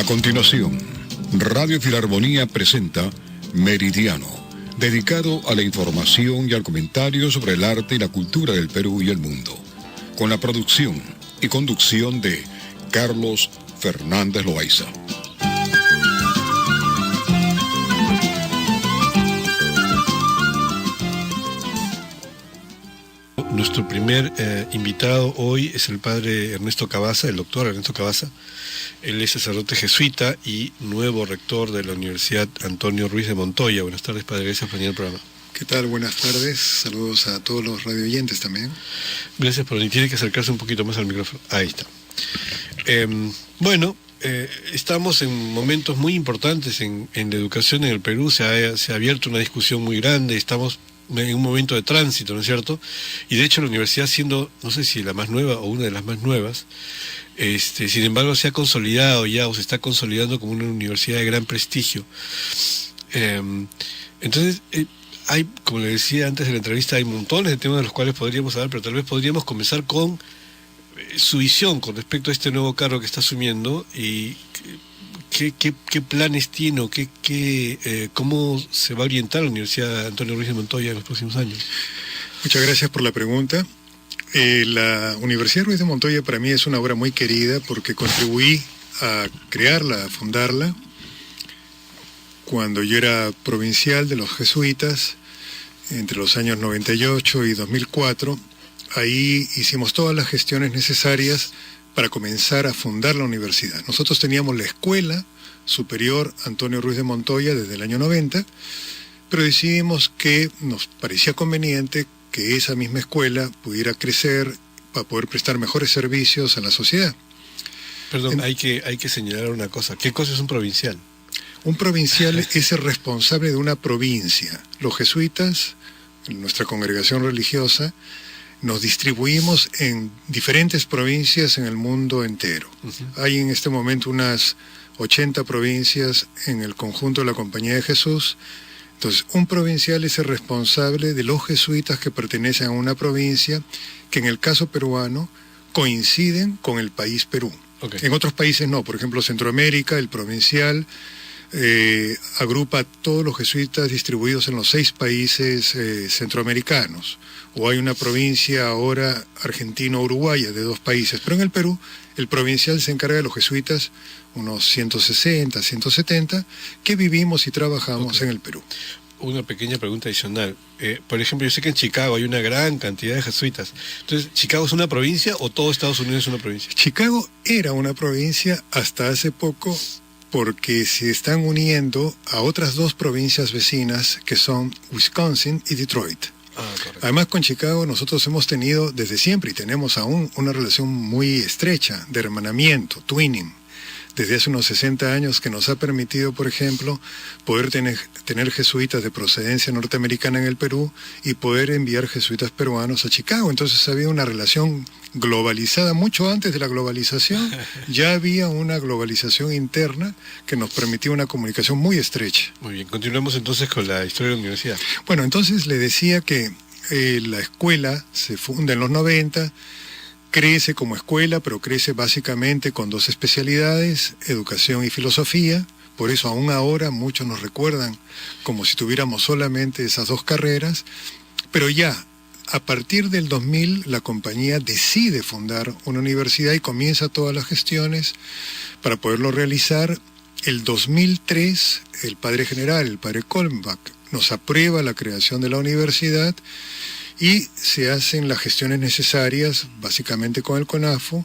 A continuación, Radio Filarmonía presenta Meridiano, dedicado a la información y al comentario sobre el arte y la cultura del Perú y el mundo, con la producción y conducción de Carlos Fernández Loaiza. Nuestro primer invitado hoy es el padre Ernesto Cabaza, el doctor Ernesto Cabaza. Él es sacerdote jesuita y nuevo rector de la Universidad Antonio Ruiz de Montoya. Buenas tardes, padre, gracias por venir al programa. ¿Qué tal? Buenas tardes, saludos a todos los radioyentes también. Gracias por venir, tiene que acercarse un poquito más al micrófono. Ahí está. Estamos en momentos muy importantes en la educación en el Perú. Se ha abierto una discusión muy grande, estamos en un momento de tránsito, ¿no es cierto? Y de hecho la universidad, siendo, no sé si la más nueva o una de las más nuevas, sin embargo se ha consolidado ya, o se está consolidando como una universidad de gran prestigio. Entonces, hay, como le decía antes de la entrevista, hay montones de temas de los cuales podríamos hablar, pero tal vez podríamos comenzar con su visión con respecto a este nuevo cargo que está asumiendo y ¿Qué planes tiene o cómo se va a orientar la Universidad Antonio Ruiz de Montoya en los próximos años? Muchas gracias por la pregunta. La Universidad Ruiz de Montoya para mí es una obra muy querida porque contribuí a crearla, a fundarla, cuando yo era provincial de los jesuitas, entre los años 98 y 2004. Ahí hicimos todas las gestiones necesarias para comenzar a fundar la universidad. Nosotros teníamos la Escuela Superior Antonio Ruiz de Montoya desde el año 90, pero decidimos que nos parecía conveniente que esa misma escuela pudiera crecer para poder prestar mejores servicios a la sociedad. Perdón, hay que señalar una cosa. ¿Qué cosa es un provincial? Un provincial es el responsable de una provincia. Los jesuitas, nuestra congregación religiosa, nos distribuimos en diferentes provincias en el mundo entero. Hay en este momento unas 80 provincias en el conjunto de la Compañía de Jesús. Entonces, un provincial es el responsable de los jesuitas que pertenecen a una provincia que en el caso peruano coinciden con el país Perú. Okay. En otros países no, por ejemplo Centroamérica, el provincial agrupa a todos los jesuitas distribuidos en los 6 países centroamericanos. O hay una provincia ahora argentino-uruguaya de 2 países, pero en el Perú el provincial se encarga de los jesuitas, unos 160, 170, que vivimos y trabajamos en el Perú. Una pequeña pregunta adicional. Por ejemplo, yo sé que en Chicago hay una gran cantidad de jesuitas. Entonces, ¿Chicago es una provincia o todo Estados Unidos es una provincia? Chicago era una provincia hasta hace poco, porque se están uniendo a otras 2 provincias vecinas que son Wisconsin y Detroit. Además, con Chicago nosotros hemos tenido desde siempre y tenemos aún una relación muy estrecha de hermanamiento, twinning, desde hace unos 60 años, que nos ha permitido, por ejemplo, poder tener jesuitas de procedencia norteamericana en el Perú y poder enviar jesuitas peruanos a Chicago. Entonces había una relación globalizada. Mucho antes de la globalización ya había una globalización interna que nos permitía una comunicación muy estrecha. Muy bien, continuemos entonces con la historia de la universidad. Bueno, entonces le decía que la escuela se funda en los 90, crece como escuela, pero crece básicamente con 2 especialidades, educación y filosofía. Por eso aún ahora muchos nos recuerdan como si tuviéramos solamente esas 2 carreras, pero ya a partir del 2000 la compañía decide fundar una universidad y comienza todas las gestiones para poderlo realizar. El 2003 el padre general, el padre Kolmbach, nos aprueba la creación de la universidad y se hacen las gestiones necesarias, básicamente con el CONAFO,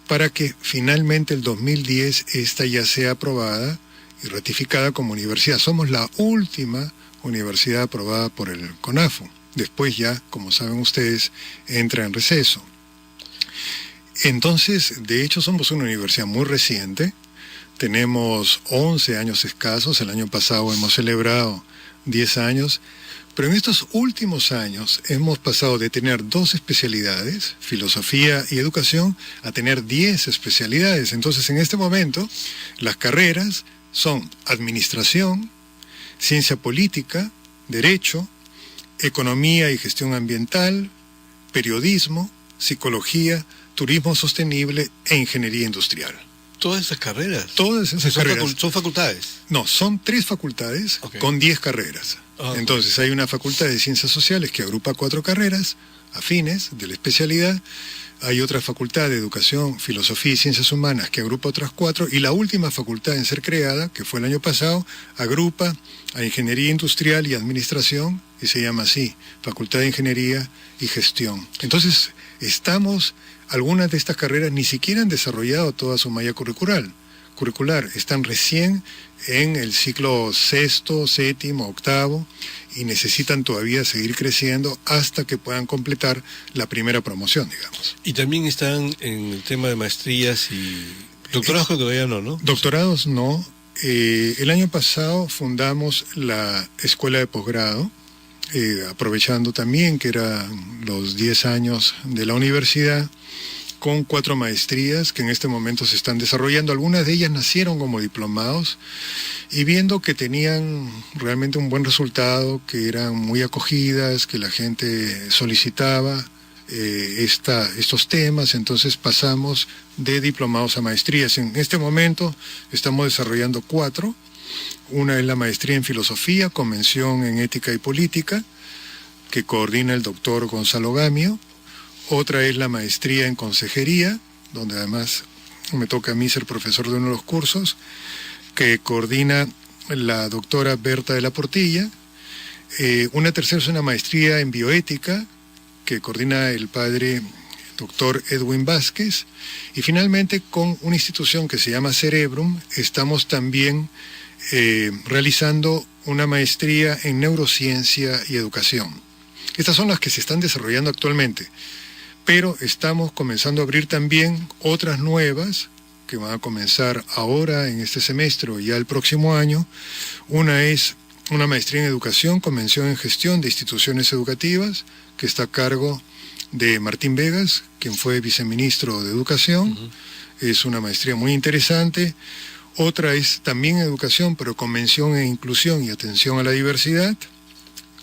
para que finalmente el 2010 esta ya sea aprobada y ratificada como universidad. Somos la última universidad aprobada por el CONAFO. Después ya, como saben ustedes, entra en receso. Entonces, de hecho, somos una universidad muy reciente. Tenemos 11 años escasos. El año pasado hemos celebrado 10 años. Pero en estos últimos años hemos pasado de tener 2 especialidades, filosofía y educación, a tener 10 especialidades. Entonces, en este momento, las carreras son administración, ciencia política, derecho, economía y gestión ambiental, periodismo, psicología, turismo sostenible e ingeniería industrial. todas esas carreras. Todas esas carreras. Son facultades. No, son 3 facultades con 10 carreras. Entonces hay una facultad de Ciencias Sociales que agrupa 4 carreras afines de la especialidad. Hay otra facultad de Educación, Filosofía y Ciencias Humanas que agrupa otras 4, y la última facultad en ser creada, que fue el año pasado, agrupa a Ingeniería Industrial y Administración, y se llama así, Facultad de Ingeniería y Gestión. Entonces, algunas de estas carreras ni siquiera han desarrollado toda su malla curricular, están recién en el ciclo 6º, 7º, 8º, y necesitan todavía seguir creciendo hasta que puedan completar la primera promoción, digamos. Y también están en el tema de maestrías y doctorados, que todavía no. Doctorados no. El año pasado fundamos la escuela de posgrado, aprovechando también que eran los 10 años de la universidad, con 4 maestrías que en este momento se están desarrollando. Algunas de ellas nacieron como diplomados, y viendo que tenían realmente un buen resultado, que eran muy acogidas, que la gente solicitaba estos temas, entonces pasamos de diplomados a maestrías. En este momento estamos desarrollando 4. Una es la maestría en Filosofía, con mención en Ética y Política, que coordina el doctor Gonzalo Gamio. Otra es la maestría en Consejería, donde además me toca a mí ser profesor de uno de los cursos, que coordina la doctora Berta de la Portilla. Una tercera es una maestría en Bioética, que coordina el padre doctor Edwin Vázquez. Y finalmente, con una institución que se llama Cerebrum, estamos también realizando una maestría en Neurociencia y Educación. Estas son las que se están desarrollando actualmente, pero estamos comenzando a abrir también otras nuevas que van a comenzar ahora en este semestre o ya el próximo año. Una es una maestría en Educación con mención en Gestión de Instituciones Educativas, que está a cargo de Martín Vegas, quien fue viceministro de Educación. Es una maestría muy interesante. Otra es también Educación, pero con mención en Inclusión y Atención a la Diversidad,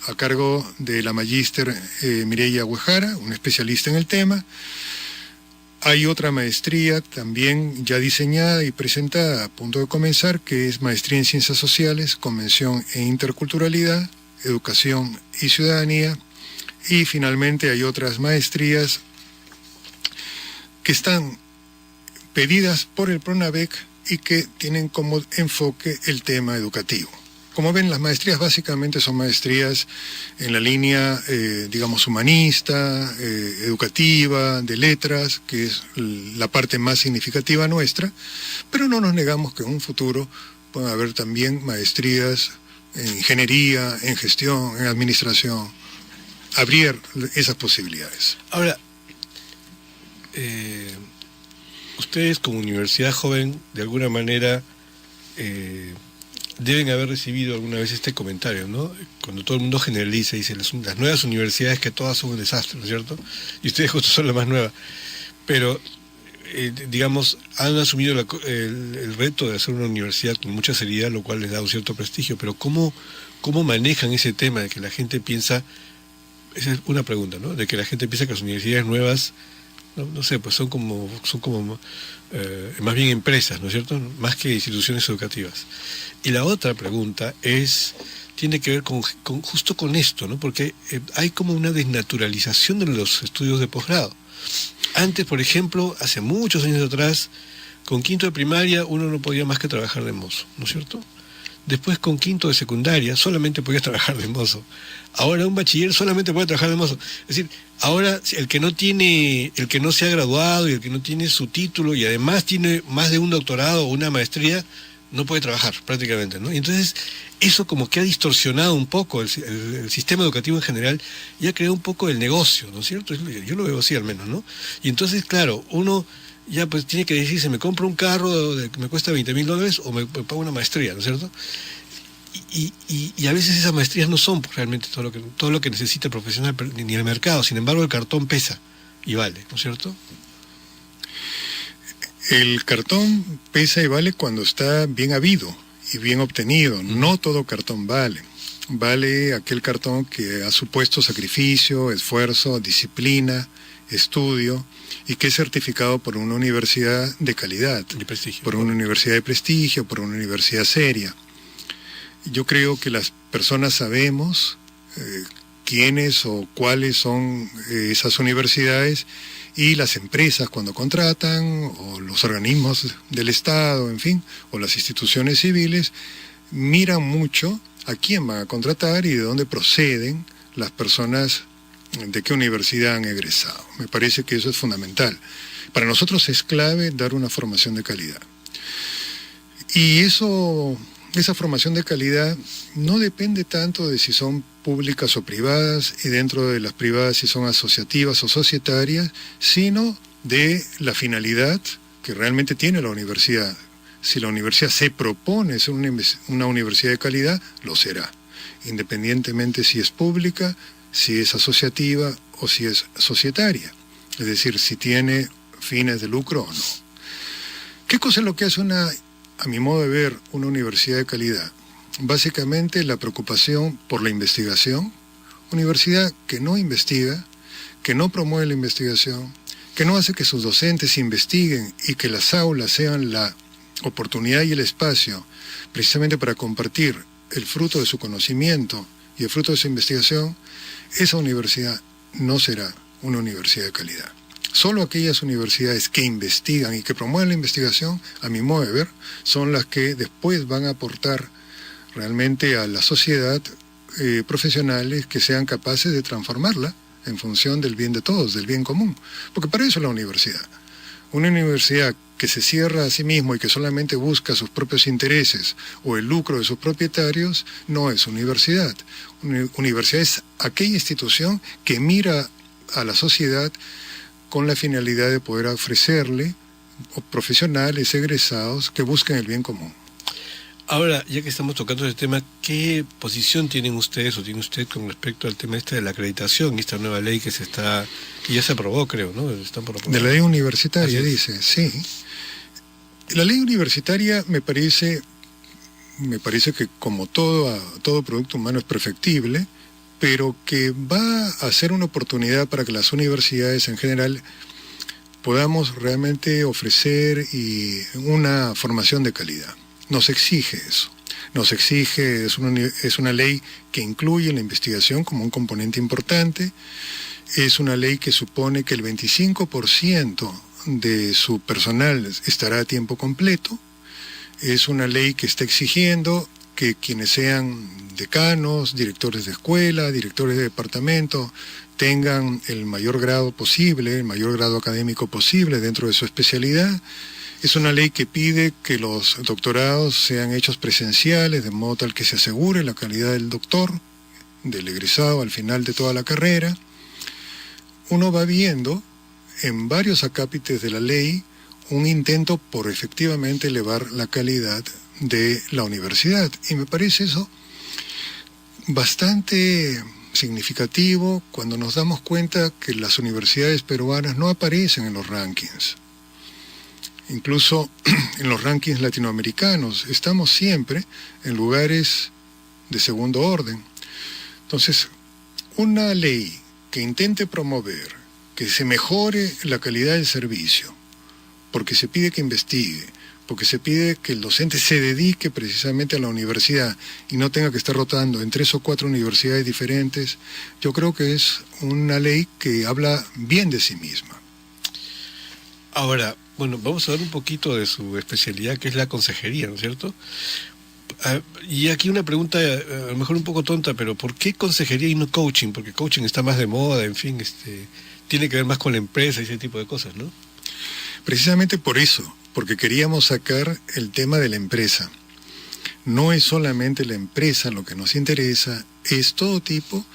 a cargo de la magíster Mireya Huejara, una especialista en el tema. Hay otra maestría también ya diseñada y presentada, a punto de comenzar, que es Maestría en Ciencias Sociales, con mención en Interculturalidad, Educación y Ciudadanía. Y finalmente hay otras maestrías que están pedidas por el PRONAVEC y que tienen como enfoque el tema educativo. Como ven, las maestrías básicamente son maestrías en la línea, digamos, humanista, educativa, de letras, que es la parte más significativa nuestra, pero no nos negamos que en un futuro pueden haber también maestrías en ingeniería, en gestión, en administración, abrir esas posibilidades. Ahora, ustedes como universidad joven, de alguna manera, deben haber recibido alguna vez este comentario, ¿no? Cuando todo el mundo generaliza y dice las nuevas universidades, que todas son un desastre, ¿no es cierto? Y ustedes justo son la más nueva. Pero, digamos, han asumido el reto de hacer una universidad con mucha seriedad, lo cual les da un cierto prestigio. Pero ¿cómo manejan ese tema de que la gente piensa, esa es una pregunta, ¿no? De que la gente piensa que las universidades nuevas, no sé, pues son como más bien empresas, ¿no es cierto? Más que instituciones educativas. Y la otra pregunta tiene que ver justo con esto, ¿no? Porque hay como una desnaturalización de los estudios de posgrado. Antes, por ejemplo, hace muchos años atrás, con 5º de primaria uno no podía más que trabajar de mozo, ¿no es cierto? Después, con 5º de secundaria solamente podías trabajar de mozo. Ahora un bachiller solamente puede trabajar de mozo. Es decir, ahora el que no se ha graduado y el que no tiene su título y además tiene más de un doctorado o una maestría, no puede trabajar prácticamente, ¿no? Y entonces eso como que ha distorsionado un poco el sistema educativo en general y ha creado un poco el negocio, ¿no es cierto? Yo lo veo así al menos, ¿no? Y entonces, claro, uno ya pues tiene que decirse, ¿me compro un carro que me cuesta $20,000 o me pago una maestría, ¿no es cierto? Y a veces esas maestrías no son realmente todo lo que necesita el profesional ni el mercado. Sin embargo, el cartón pesa y vale, ¿no es cierto? El cartón pesa y vale cuando está bien habido y bien obtenido. No todo cartón vale. vale aquel cartón que ha supuesto sacrificio, esfuerzo, disciplina, estudio, y que es certificado por una universidad de calidad, De prestigio. por una universidad de prestigio, por una universidad seria. Yo creo que las personas sabemos quiénes o cuáles son esas universidades, y las empresas cuando contratan, o los organismos del Estado, en fin, o las instituciones civiles, miran mucho a quién van a contratar y de dónde proceden las personas, de qué universidad han egresado. Me parece que eso es fundamental. Para nosotros es clave dar una formación de calidad. Y esa formación de calidad no depende tanto de si son públicas o privadas, y dentro de las privadas si son asociativas o societarias, sino de la finalidad que realmente tiene la universidad. Si la universidad se propone ser una universidad de calidad, lo será, independientemente si es pública, si es asociativa o si es societaria, es decir, si tiene fines de lucro o no. ¿Qué cosa es lo que hace a mi modo de ver, una universidad de calidad? Básicamente la preocupación por la investigación. Universidad que no investiga, que no promueve la investigación, que no hace que sus docentes investiguen y que las aulas sean la oportunidad y el espacio precisamente para compartir el fruto de su conocimiento y el fruto de su investigación, esa universidad no será una universidad de calidad. Solo aquellas universidades que investigan y que promueven la investigación, a mi modo de ver, son las que después van a aportar realmente a la sociedad profesionales que sean capaces de transformarla en función del bien de todos, del bien común. Porque para eso es la universidad. Una universidad que se cierra a sí mismo y que solamente busca sus propios intereses o el lucro de sus propietarios, no es universidad. Una universidad es aquella institución que mira a la sociedad con la finalidad de poder ofrecerle profesionales egresados que busquen el bien común. Ahora, ya que estamos tocando ese tema, ¿qué posición tienen ustedes o tiene usted con respecto al tema de la acreditación y esta nueva ley que ya se aprobó, creo, ¿no? Están por aprobar. De la ley universitaria, dice, sí. La ley universitaria me parece que como todo producto humano es perfectible, pero que va a ser una oportunidad para que las universidades en general podamos realmente ofrecer una formación de calidad. Nos exige eso. Nos exige, es una ley que incluye la investigación como un componente importante, es una ley que supone que el 25% de su personal estará a tiempo completo, es una ley que está exigiendo que quienes sean decanos, directores de escuela, directores de departamento, tengan el mayor grado posible, el mayor grado académico posible dentro de su especialidad. Es una ley que pide que los doctorados sean hechos presenciales, de modo tal que se asegure la calidad del doctor, del egresado al final de toda la carrera. Uno va viendo en varios acápites de la ley un intento por efectivamente elevar la calidad de la universidad. Y me parece eso bastante significativo cuando nos damos cuenta que las universidades peruanas no aparecen en los rankings. Incluso en los rankings latinoamericanos estamos siempre en lugares de segundo orden. Entonces, una ley que intente promover que se mejore la calidad del servicio, porque se pide que investigue, porque se pide que el docente se dedique precisamente a la universidad y no tenga que estar rotando en 3 o 4 universidades diferentes, yo creo que es una ley que habla bien de sí misma. Ahora, bueno, vamos a hablar un poquito de su especialidad, que es la consejería, ¿no es cierto? Y aquí una pregunta, a lo mejor un poco tonta, pero ¿por qué consejería y no coaching? Porque coaching está más de moda, en fin, tiene que ver más con la empresa y ese tipo de cosas, ¿no? Precisamente por eso, porque queríamos sacar el tema de la empresa. No es solamente la empresa lo que nos interesa, es todo tipo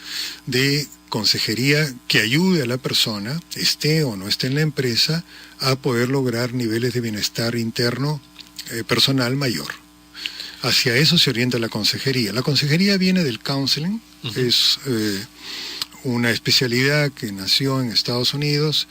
de consejería que ayude a la persona, esté o no esté en la empresa, a poder lograr niveles de bienestar interno personal mayor. Hacia eso se orienta la consejería. La consejería viene del counseling, es una especialidad que nació en Estados Unidos,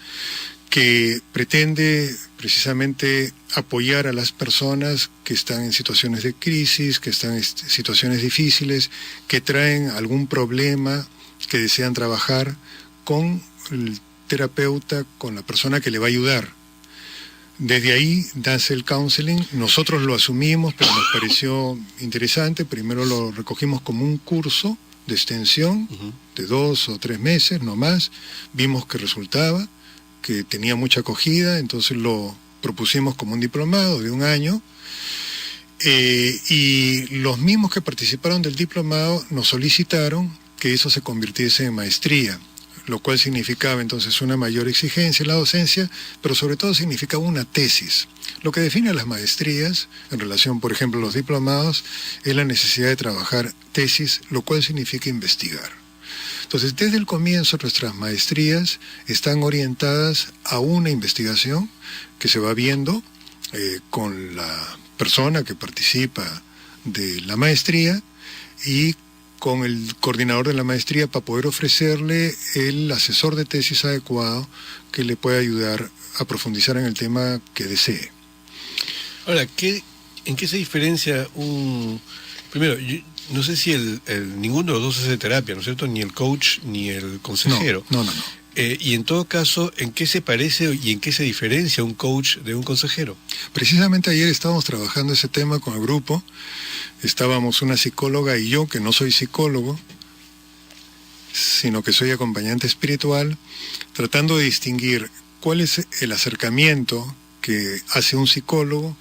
que pretende precisamente apoyar a las personas que están en situaciones de crisis, que están en situaciones difíciles, que traen algún problema, que desean trabajar con el terapeuta, con la persona que le va a ayudar. Desde ahí nace el counseling. Nosotros lo asumimos, pero nos pareció interesante. Primero lo recogimos como un curso de extensión de 2 o 3 meses, no más. Vimos que resultaba, que tenía mucha acogida, entonces lo propusimos como un diplomado de 1 año. Y los mismos que participaron del diplomado nos solicitaron que eso se convirtiese en maestría, lo cual significaba entonces una mayor exigencia en la docencia, pero sobre todo significaba una tesis. Lo que define a las maestrías, en relación, por ejemplo, a los diplomados, es la necesidad de trabajar tesis, lo cual significa investigar. Entonces, desde el comienzo, nuestras maestrías están orientadas a una investigación que se va viendo con la persona que participa de la maestría y con el coordinador de la maestría para poder ofrecerle el asesor de tesis adecuado que le pueda ayudar a profundizar en el tema que desee. Ahora, ¿en qué se diferencia un... Primero, no sé si ninguno de los dos hace terapia, ¿no es cierto? Ni el coach ni el consejero. No. Y en todo caso, ¿en qué se parece y en qué se diferencia un coach de un consejero? Precisamente ayer estábamos trabajando ese tema con el grupo. Estábamos una psicóloga y yo, que no soy psicólogo, sino que soy acompañante espiritual, tratando de distinguir cuál es el acercamiento que hace un psicólogo,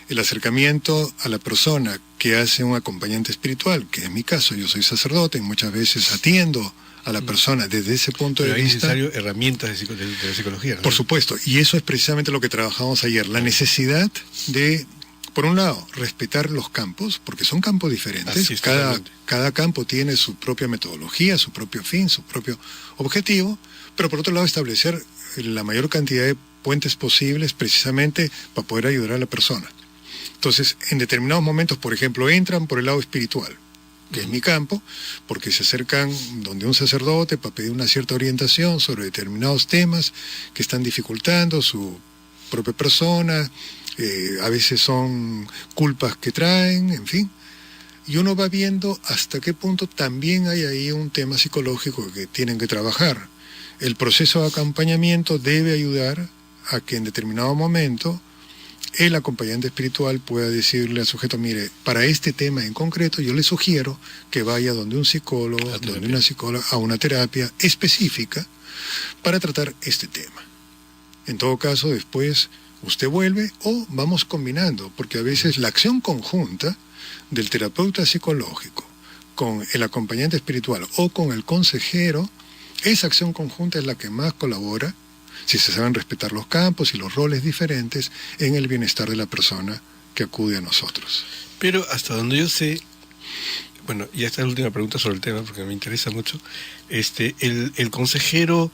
el acercamiento a la persona que hace un acompañante espiritual, que es mi caso. Yo soy sacerdote y muchas veces atiendo a la persona desde ese punto de vista. Pero hay necesario herramientas de psicología, ¿no? Por supuesto, y eso es precisamente lo que trabajamos ayer, la necesidad de, por un lado, respetar los campos, porque son campos diferentes. Cada campo tiene su propia metodología, su propio fin, su propio objetivo, pero por otro lado establecer la mayor cantidad de puentes posibles precisamente para poder ayudar a la persona. Entonces, en determinados momentos, por ejemplo, entran por el lado espiritual, que es mi campo, porque se acercan donde un sacerdote para pedir una cierta orientación sobre determinados temas que están dificultando su propia persona, a veces son culpas que traen, en fin. Y uno va viendo hasta qué punto también hay ahí un tema psicológico que tienen que trabajar. El proceso de acompañamiento debe ayudar a que en determinado momento el acompañante espiritual pueda decirle al sujeto, mire, para este tema en concreto yo le sugiero que vaya donde un psicólogo, donde una psicóloga, a una terapia específica para tratar este tema. En todo caso, después usted vuelve o vamos combinando, porque a veces la acción conjunta del terapeuta psicológico con el acompañante espiritual o con el consejero, esa acción conjunta es la que más colabora, si se saben respetar los campos y los roles diferentes en el bienestar de la persona que acude a nosotros. Pero hasta donde yo sé, bueno, y esta es la última pregunta sobre el tema porque me interesa mucho, el consejero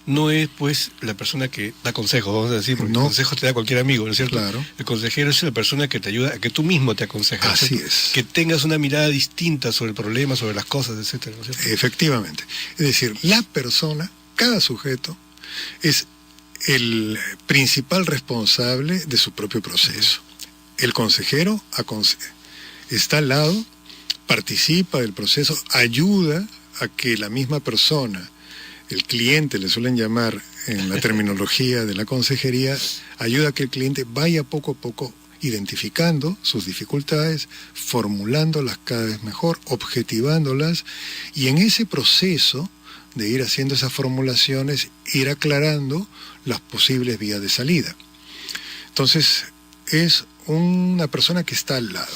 no es pues la persona que da consejos, vamos a decir, porque no. El consejo te da cualquier amigo, ¿no es cierto? Claro. El consejero es la persona que te ayuda a que tú mismo te aconsejes. Así es. Que tengas una mirada distinta sobre el problema, sobre las cosas, etcétera, ¿no es cierto? Efectivamente. Es decir, la persona, cada sujeto, es el principal responsable de su propio proceso. El consejero está al lado, participa del proceso, ayuda a que la misma persona, el cliente le suelen llamar en la terminología de la consejería, ayuda a que el cliente vaya poco a poco identificando sus dificultades, formulándolas cada vez mejor, objetivándolas, y en ese proceso de ir haciendo esas formulaciones, ir aclarando las posibles vías de salida. Entonces, es una persona que está al lado,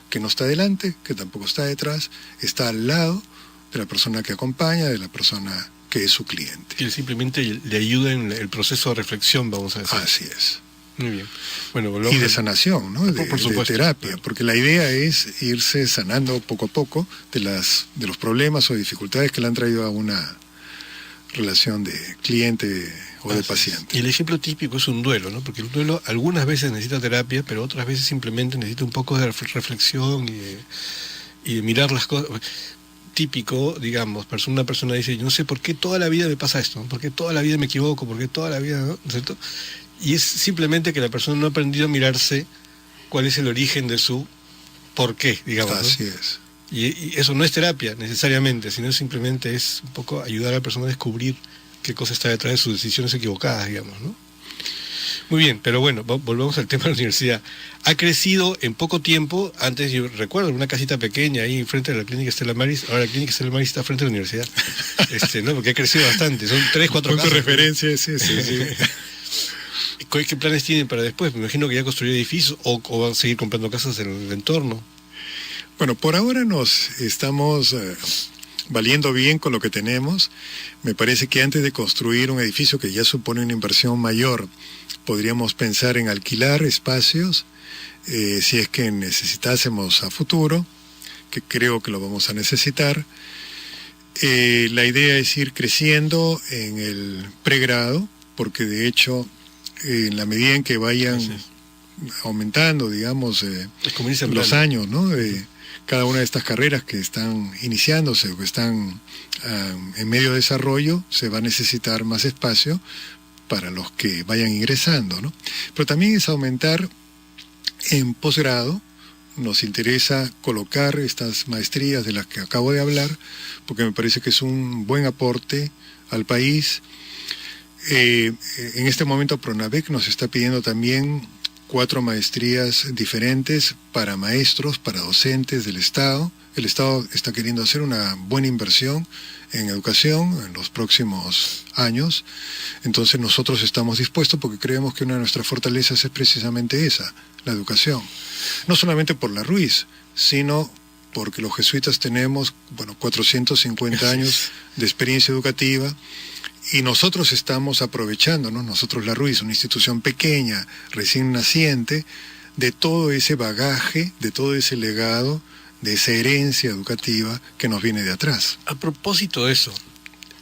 que no está delante, que tampoco está detrás, está al lado de la persona que acompaña, de la persona que es su cliente. Que simplemente le ayuda en el proceso de reflexión, vamos a decir. Así es. Muy bien. Bueno, y de sanación, ¿no? De terapia, porque la idea es irse sanando poco a poco de los problemas o dificultades que le han traído a una relación de cliente o de paciente. Y el ejemplo típico es un duelo, ¿no? Porque el duelo algunas veces necesita terapia, pero otras veces simplemente necesita un poco de reflexión y de mirar las cosas. típico, digamos, una persona dice, yo no sé por qué toda la vida me pasa esto, por qué toda la vida me equivoco, por qué toda la vida, ¿no? ¿No es cierto? Y es simplemente que la persona no ha aprendido a mirarse cuál es el origen de su por qué, digamos, ¿no? Así es. Y eso no es terapia necesariamente, sino simplemente es un poco ayudar a la persona a descubrir qué cosa está detrás de sus decisiones equivocadas, digamos, ¿no? Muy bien, pero bueno, volvemos al tema de la universidad. Ha crecido en poco tiempo. Antes yo recuerdo una casita pequeña ahí enfrente de la Clínica Stella Maris. Ahora la Clínica Stella Maris está frente a la universidad. ¿No? Porque ha crecido bastante. Son 3, 4 casas. Punto de referencia, sí. ¿Qué planes tienen para después? Me imagino que ya construir edificios o van a seguir comprando casas en el entorno. Bueno, por ahora nos estamos valiendo bien con lo que tenemos. Me parece que antes de construir un edificio que ya supone una inversión mayor, podríamos pensar en alquilar espacios, si es que necesitásemos a futuro, que creo que lo vamos a necesitar. La idea es ir creciendo en el pregrado, porque de hecho, en la medida en que vayan aumentando, digamos, los años, ¿no? De cada una de estas carreras que están iniciándose o que están en medio de desarrollo, se va a necesitar más espacio para los que vayan ingresando, ¿no? Pero también es aumentar en posgrado. Nos interesa colocar estas maestrías de las que acabo de hablar, porque me parece que es un buen aporte al país. En este momento Pronavec nos está pidiendo también 4 maestrías diferentes para maestros, para docentes del Estado. El Estado está queriendo hacer una buena inversión en educación en los próximos años. Entonces nosotros estamos dispuestos porque creemos que una de nuestras fortalezas es precisamente esa, la educación. No solamente por la Ruiz, sino porque los jesuitas tenemos, 450 años de experiencia educativa y nosotros estamos aprovechándonos, nosotros la Ruiz, una institución pequeña, recién naciente, de todo ese bagaje, de todo ese legado, de esa herencia educativa que nos viene de atrás. A propósito de eso,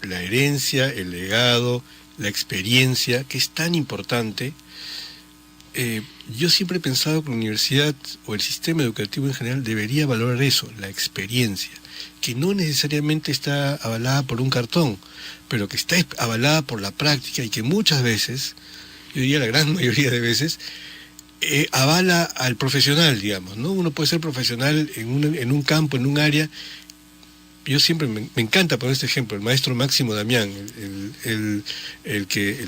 la herencia, el legado, la experiencia, que es tan importante, yo siempre he pensado que la universidad o el sistema educativo en general debería valorar eso, la experiencia, que no necesariamente está avalada por un cartón, pero que está avalada por la práctica y que muchas veces, yo diría la gran mayoría de veces, avala al profesional, digamos, ¿no? Uno puede ser profesional en un campo, en un área. Yo siempre me encanta poner este ejemplo, el maestro Máximo Damián, el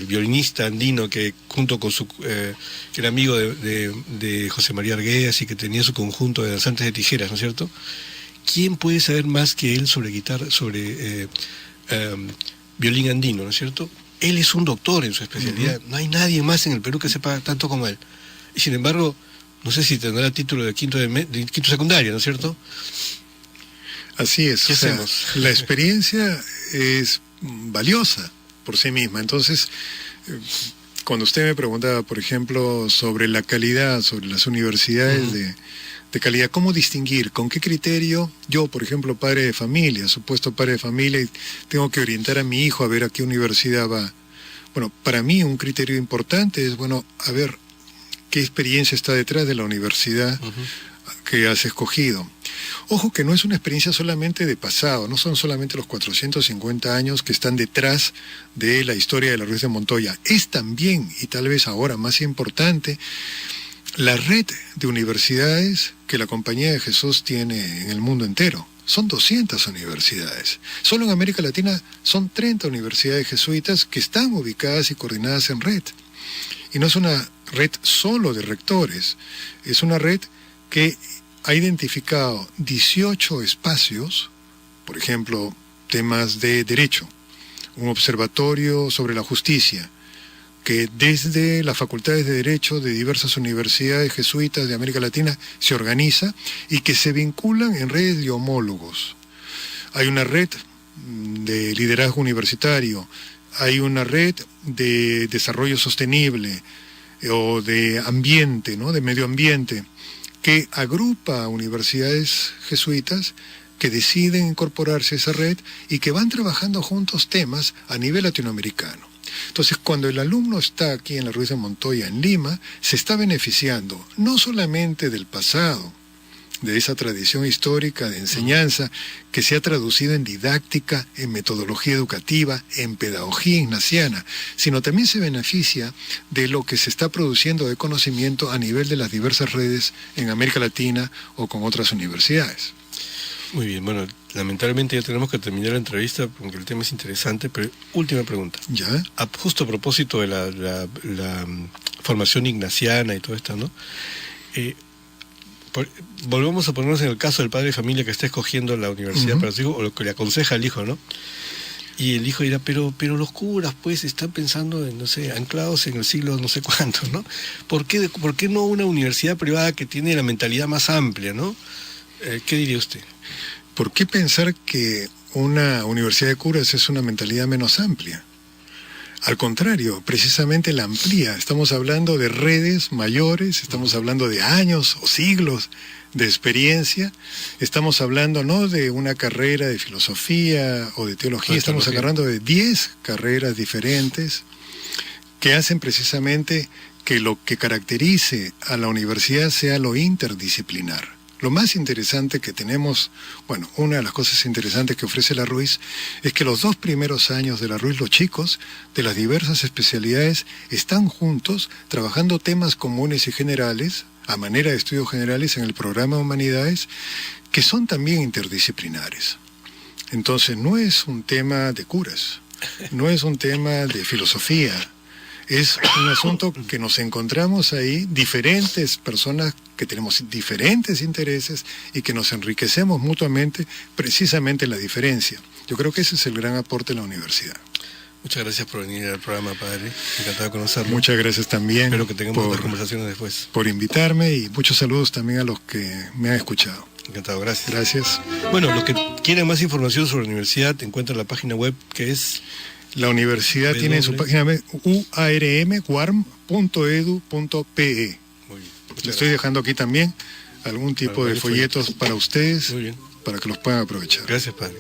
violinista andino que junto con que era amigo de José María Arguedas y que tenía su conjunto de danzantes de tijeras, ¿no es cierto? ¿Quién puede saber más que él sobre guitarra, sobre violín andino, ¿no es cierto? Él es un doctor en su especialidad. No hay nadie más en el Perú que sepa tanto como él. Y sin embargo, no sé si tendrá título de quinto secundaria, ¿no es cierto? Así es. ¿Qué hacemos? La experiencia es valiosa por sí misma. Entonces, cuando usted me preguntaba, por ejemplo, sobre la calidad, sobre las universidades de calidad, ¿cómo distinguir? ¿Con qué criterio? Yo, por ejemplo, padre de familia, supuesto padre de familia, y tengo que orientar a mi hijo a ver a qué universidad va. Bueno, para mí un criterio importante es, a ver qué experiencia está detrás de la universidad que has escogido. Ojo que no es una experiencia solamente de pasado, no son solamente los 450 años que están detrás de la historia de la Ruiz de Montoya. Es también, y tal vez ahora más importante, la red de universidades que la Compañía de Jesús tiene en el mundo entero. Son 200 universidades. Solo en América Latina son 30 universidades jesuitas que están ubicadas y coordinadas en red. Y no es una red solo de rectores, es una red que ha identificado 18 espacios, por ejemplo, temas de derecho, un observatorio sobre la justicia, que desde las facultades de Derecho de diversas universidades jesuitas de América Latina se organiza y que se vinculan en redes de homólogos. Hay una red de liderazgo universitario, hay una red de desarrollo sostenible o de ambiente, ¿no? De medio ambiente, que agrupa a universidades jesuitas que deciden incorporarse a esa red y que van trabajando juntos temas a nivel latinoamericano. Entonces, cuando el alumno está aquí en la Ruiz de Montoya, en Lima, se está beneficiando no solamente del pasado, de esa tradición histórica de enseñanza que se ha traducido en didáctica, en metodología educativa, en pedagogía ignaciana, sino también se beneficia de lo que se está produciendo de conocimiento a nivel de las diversas redes en América Latina o con otras universidades. Muy bien, bueno, lamentablemente ya tenemos que terminar la entrevista porque el tema es interesante, pero última pregunta. ¿Ya? Justo a propósito de la formación ignaciana y todo esto, ¿no? Volvemos a ponernos en el caso del padre de familia que está escogiendo la universidad para su hijo, o lo que le aconseja al hijo, ¿no? Y el hijo dirá, pero los curas, pues, están pensando en, no sé, anclados en el siglo no sé cuánto, ¿no? ¿Por qué no una universidad privada que tiene la mentalidad más amplia, ¿no? ¿Qué diría usted? ¿Por qué pensar que una universidad de curas es una mentalidad menos amplia? Al contrario, precisamente la amplía. Estamos hablando de redes mayores, estamos hablando de años o siglos de experiencia, estamos hablando no de una carrera de filosofía o de teología, estamos hablando de 10 carreras diferentes que hacen precisamente que lo que caracterice a la universidad sea lo interdisciplinar. Lo más interesante que tenemos, bueno, una de las cosas interesantes que ofrece la Ruiz es que los 2 primeros años de la Ruiz, los chicos de las diversas especialidades están juntos trabajando temas comunes y generales, a manera de estudios generales en el programa de Humanidades, que son también interdisciplinares. Entonces no es un tema de curas, no es un tema de filosofía, es un asunto que nos encontramos ahí, diferentes personas que tenemos diferentes intereses y que nos enriquecemos mutuamente precisamente en la diferencia. Yo creo que ese es el gran aporte de la universidad. Muchas gracias por venir al programa, padre. Encantado de conocerlo. Muchas gracias también. Espero que tengamos otras conversaciones después. Por invitarme y muchos saludos también a los que me han escuchado. Encantado, gracias. Gracias. Bueno, los que quieren más información sobre la universidad encuentran la página web que es... La universidad tiene en su página web uarm.edu.pe. Muy bien. Le estoy dejando aquí también algún tipo de folletos para ustedes, Muy bien. para que los puedan aprovechar. Gracias, padre.